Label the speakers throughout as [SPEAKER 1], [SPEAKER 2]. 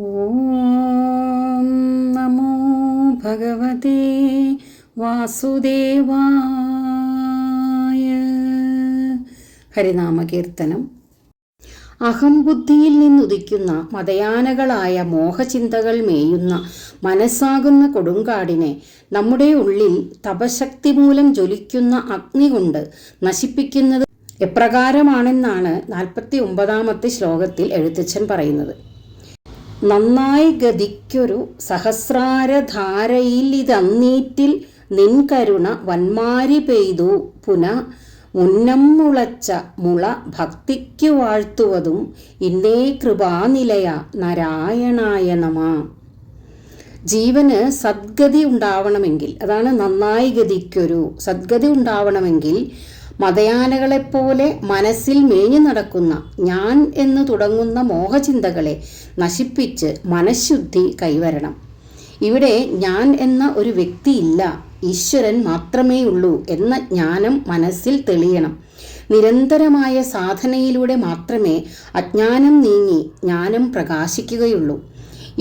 [SPEAKER 1] ഓം നമോ ഭഗവതേ വാസുദേവായ. ഹരിനാമകീർത്തനം. അഹംബുദ്ധിയിൽ നിന്നുദിക്കുന്ന മതയാനകളായ മോഹചിന്തകൾ മേയുന്ന മനസ്സാകുന്ന കൊടുങ്കാടിനെ നമ്മുടെ ഉള്ളിൽ തപശക്തി മൂലം ജ്വലിക്കുന്ന അഗ്നി കൊണ്ട് നശിപ്പിക്കുന്നത് എപ്രകാരമാണെന്നാണ് 49 ശ്ലോകത്തിൽ എഴുത്തച്ഛൻ പറയുന്നത്. നന്നായി ഗതിക്കൊരു സഹസ്രാരധാരയിലിതന്നീറ്റിൽ നിൻകരുണ വന്മാരി പെയ്തു പുന മുന്നം മുളച്ച മുള ഭക്തിക്കു വാഴ്ത്തുവതും ഇന്നേ കൃപാനിലയ നാരായണായ നമ. ജീവന് സദ്ഗതി ഉണ്ടാവണമെങ്കിൽ, അതാണ് നന്നായി ഗതിക്കൊരു സദ്ഗതി ഉണ്ടാവണമെങ്കിൽ, മതയാനകളെപ്പോലെ മനസ്സിൽ മേഞ്ഞു നടക്കുന്ന ഞാൻ എന്ന് തുടങ്ങുന്ന മോഹചിന്തകളെ നശിപ്പിച്ച് മനഃശുദ്ധി കൈവരണം. ഇവിടെ ഞാൻ എന്ന ഒരു വ്യക്തിയില്ല, ഈശ്വരൻ മാത്രമേ ഉള്ളൂ എന്ന ജ്ഞാനം മനസ്സിൽ തെളിയണം. നിരന്തരമായ സാധനയിലൂടെ മാത്രമേ അജ്ഞാനം നീങ്ങി ജ്ഞാനം പ്രകാശിക്കുകയുള്ളൂ.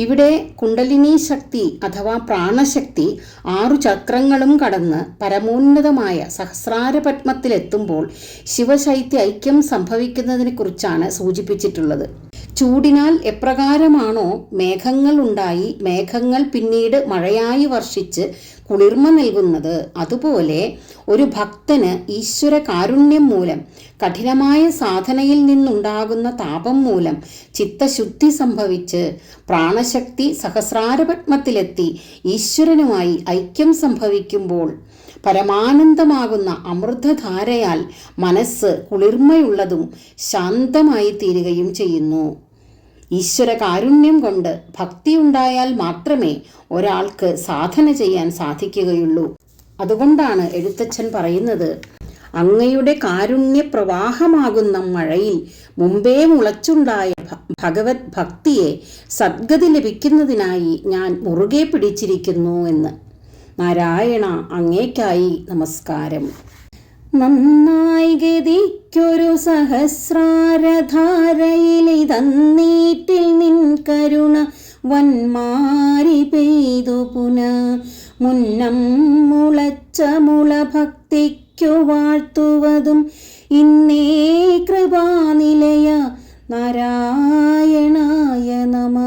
[SPEAKER 1] ഇവിടെ കുണ്ടലിനി ശക്തി അഥവാ പ്രാണശക്തി 6 ചക്രങ്ങളും കടന്ന് പരമോന്നതമായ സഹസ്രാരപത്മത്തിലെത്തുമ്പോൾ ശിവശൈത്യ ഐക്യം സംഭവിക്കുന്നതിനെ കുറിച്ചാണ് സൂചിപ്പിച്ചിട്ടുള്ളത്. ചൂടിനാൽ എപ്രകാരമാണോ മേഘങ്ങൾ ഉണ്ടായി മേഘങ്ങൾ പിന്നീട് മഴയായി വർഷിച്ച് കുളിർമ നൽകുന്നത്, അതുപോലെ ഒരു ഭക്തന് ഈശ്വര കാരുണ്യം മൂലം കഠിനമായ സാധനയിൽ നിന്നുണ്ടാകുന്ന താപം മൂലം ചിത്തശുദ്ധി സംഭവിച്ച് പ്രാണശക്തി സഹസ്രാരപത്മത്തിലെത്തി ഈശ്വരനുമായി ഐക്യം സംഭവിക്കുമ്പോൾ പരമാനന്ദമാകുന്ന അമൃതധാരയാൽ മനസ്സ് കുളിർമയുള്ളതും ശാന്തമായി തീരുകയും ചെയ്യുന്നു. ഈശ്വര കാരുണ്യം കൊണ്ട് ഭക്തിയുണ്ടായാൽ മാത്രമേ ഒരാൾക്ക് സാധന ചെയ്യാൻ സാധിക്കുകയുള്ളൂ. അതുകൊണ്ടാണ് എഴുത്തച്ഛൻ പറയുന്നത്, അങ്ങയുടെ കാരുണ്യ പ്രവാഹമാകുന്ന മഴയിൽ മുമ്പേ മുളച്ചുണ്ടായ ഭഗവത് ഭക്തിയെ സദ്ഗതി ലഭിക്കുന്നതിനായി ഞാൻ മുറുകെ പിടിച്ചിരിക്കുന്നു എന്ന്. നാരായണ, അങ്ങേക്കായി നമസ്കാരം. നന്നായി ഗതിക്കൊരു സഹസ്രാരധാരയിലിതന്നീറ്റിൽ നിൻ കരുണ വന്മാരി പെയ്തു പുന മുന്നം മുളച്ച മുള ഭക്തിക്കു വാഴ്ത്തുവതും ഇന്നേ കൃപാനിലയ നാരായണായ നമ.